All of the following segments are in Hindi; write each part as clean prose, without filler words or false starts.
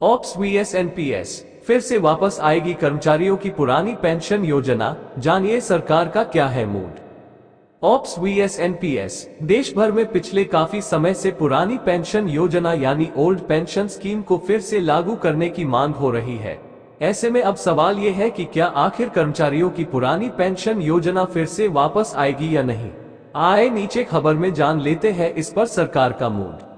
ऑप्स वीएस एनपीएस, फिर से वापस आएगी कर्मचारियों की पुरानी पेंशन योजना, जानिए सरकार का क्या है मूड। ऑप्स वीएस एनपीएस, देश भर में पिछले काफी समय से पुरानी पेंशन योजना यानी ओल्ड पेंशन स्कीम को फिर से लागू करने की मांग हो रही है। ऐसे में अब सवाल ये है कि क्या आखिर कर्मचारियों की पुरानी पेंशन योजना फिर से वापस आएगी या नहीं। आए नीचे खबर में जान लेते हैं इस पर सरकार का मूड।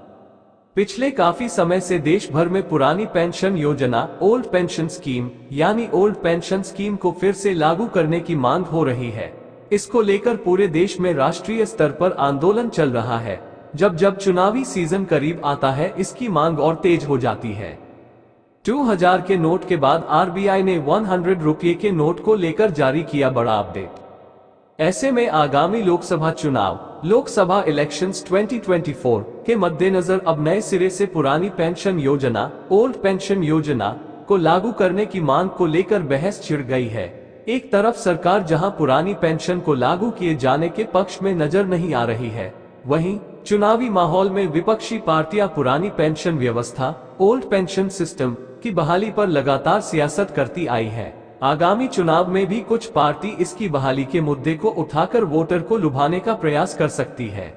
पिछले काफी समय से देश भर में पुरानी पेंशन योजना ओल्ड पेंशन स्कीम यानी ओल्ड पेंशन स्कीम को फिर से लागू करने की मांग हो रही है। इसको लेकर पूरे देश में राष्ट्रीय स्तर पर आंदोलन चल रहा है। जब जब चुनावी सीजन करीब आता है इसकी मांग और तेज हो जाती है। 2000 के नोट के बाद आरबीआई ने 100 रुपये के नोट को लेकर जारी किया बड़ा अपडेट। ऐसे में आगामी लोकसभा चुनाव लोकसभा इलेक्शंस 2024 के मद्देनजर अब नए सिरे से पुरानी पेंशन योजना ओल्ड पेंशन योजना को लागू करने की मांग को लेकर बहस छिड़ गई है। एक तरफ सरकार जहां पुरानी पेंशन को लागू किए जाने के पक्ष में नजर नहीं आ रही है, वहीं चुनावी माहौल में विपक्षी पार्टियां पुरानी पेंशन व्यवस्था ओल्ड पेंशन सिस्टम की बहाली पर लगातार सियासत करती आई है। आगामी चुनाव में भी कुछ पार्टी इसकी बहाली के मुद्दे को उठाकर वोटर को लुभाने का प्रयास कर सकती है।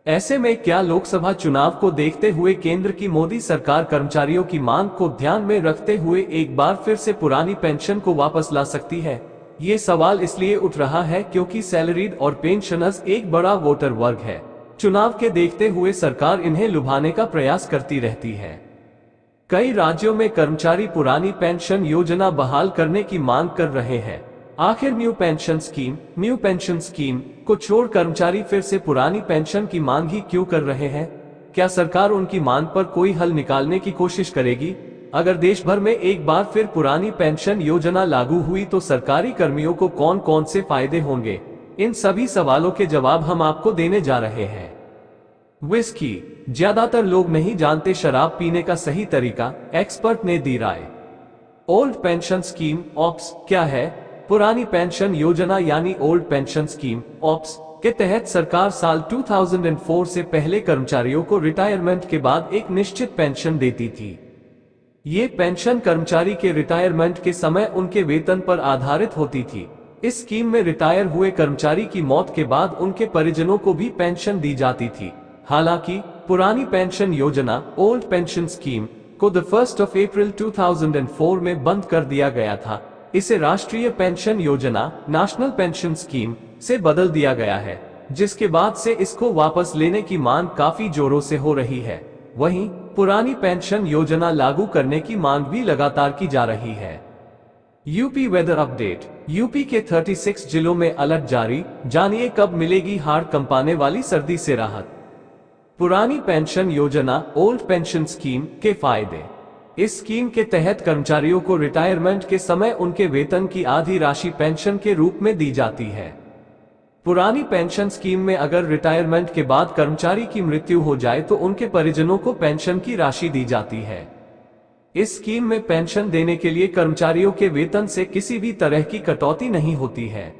ऐसे में क्या लोकसभा चुनाव को देखते हुए केंद्र की मोदी सरकार कर्मचारियों की मांग को ध्यान में रखते हुए एक बार फिर से पुरानी पेंशन को वापस ला सकती है? ये सवाल इसलिए उठ रहा है क्योंकि सैलरीड और पेंशनर्स एक बड़ा वोटर वर्ग है। चुनाव के देखते हुए सरकार इन्हें लुभाने का प्रयास करती रहती है। कई राज्यों में कर्मचारी पुरानी पेंशन योजना बहाल करने की मांग कर रहे हैं। आखिर न्यू पेंशन स्कीम को छोड़ कर्मचारी फिर से पुरानी पेंशन की मांग ही क्यों कर रहे हैं? क्या सरकार उनकी मांग पर कोई हल निकालने की कोशिश करेगी? अगर देश भर में एक बार फिर पुरानी पेंशन योजना लागू हुई तो सरकारी कर्मियों को कौन कौन से फायदे होंगे? इन सभी सवालों के जवाब हम आपको देने जा रहे हैं। विस्की, ज्यादातर लोग नहीं जानते शराब पीने का सही तरीका, एक्सपर्ट ने दी राय। ओल्ड पेंशन स्कीम ऑप्स क्या है? पुरानी पेंशन योजना यानी ओल्ड पेंशन स्कीम ऑप्स के तहत सरकार साल 2004 से पहले कर्मचारियों को रिटायरमेंट के बाद एक निश्चित पेंशन देती थी। ये पेंशन कर्मचारी के रिटायरमेंट के समय उनके वेतन पर आधारित होती थी। इस स्कीम में रिटायर हुए कर्मचारी की मौत के बाद उनके परिजनों को भी पेंशन दी जाती थी। हालांकि पुरानी पेंशन योजना ओल्ड पेंशन स्कीम को 1 अप्रैल 2004 में बंद कर दिया गया था। इसे राष्ट्रीय पेंशन योजना नेशनल पेंशन स्कीम से बदल दिया गया है, जिसके बाद से इसको वापस लेने की मांग काफी जोरों से हो रही है। वहीं पुरानी पेंशन योजना लागू करने की मांग भी लगातार की जा रही है। यूपी वेदर अपडेट, यूपी के 36 जिलों में अलर्ट जारी, जानिए कब मिलेगी हाड़ कंपाने वाली सर्दी से राहत। पुरानी पेंशन योजना ओल्ड पेंशन स्कीम के फायदे। इस स्कीम के तहत कर्मचारियों को रिटायरमेंट के समय उनके वेतन की आधी राशि पेंशन के रूप में दी जाती है। पुरानी पेंशन स्कीम में अगर रिटायरमेंट के बाद कर्मचारी की मृत्यु हो जाए तो उनके परिजनों को पेंशन की राशि दी जाती है। इस स्कीम में पेंशन देने के लिए कर्मचारियों के वेतन से किसी भी तरह की कटौती नहीं होती है।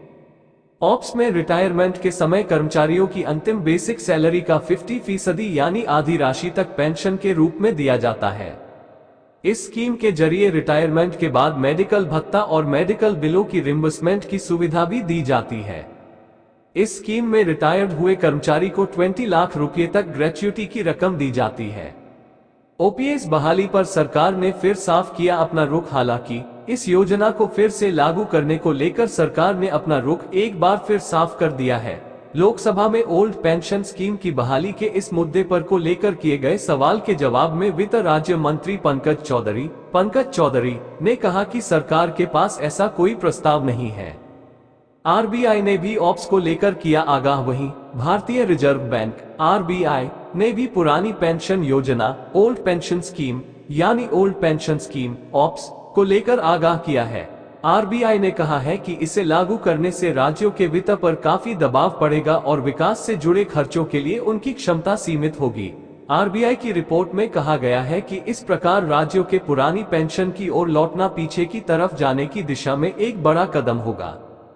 ऑप्स में रिटायरमेंट के समय कर्मचारियों की अंतिम बेसिक सैलरी का 50% यानी आधी राशि तक पेंशन के रूप में दिया जाता है। इस स्कीम के जरिए रिटायरमेंट के बाद मेडिकल भत्ता और मेडिकल बिलों की रिम्बर्समेंट की सुविधा भी दी जाती है। इस स्कीम में रिटायर्ड हुए कर्मचारी को 20 लाख रुपए तक ग्रेच्युटी की रकम दी जाती है। ओपीएस बहाली पर सरकार ने फिर साफ किया अपना रुख। हालांकि इस योजना को फिर से लागू करने को लेकर सरकार ने अपना रुख एक बार फिर साफ कर दिया है। लोकसभा में ओल्ड पेंशन स्कीम की बहाली के इस मुद्दे पर को लेकर किए गए सवाल के जवाब में वित्त राज्य मंत्री पंकज चौधरी ने कहा कि सरकार के पास ऐसा कोई प्रस्ताव नहीं है। आरबीआई ने भी ऑप्स को लेकर किया आगाह। वहीं भारतीय रिजर्व बैंक आरबीआई ने भी पुरानी पेंशन योजना ओल्ड पेंशन स्कीम यानी ओल्ड पेंशन स्कीम ऑप्स को लेकर आगाह किया है। आरबीआई ने कहा है कि इसे लागू करने से राज्यों के वित्त पर काफी दबाव पड़ेगा और विकास से जुड़े खर्चों के लिए उनकी क्षमता सीमित होगी। आरबीआई की रिपोर्ट में कहा गया है कि इस प्रकार राज्यों के पुरानी पेंशन की ओर लौटना पीछे की तरफ जाने की दिशा में एक बड़ा कदम होगा।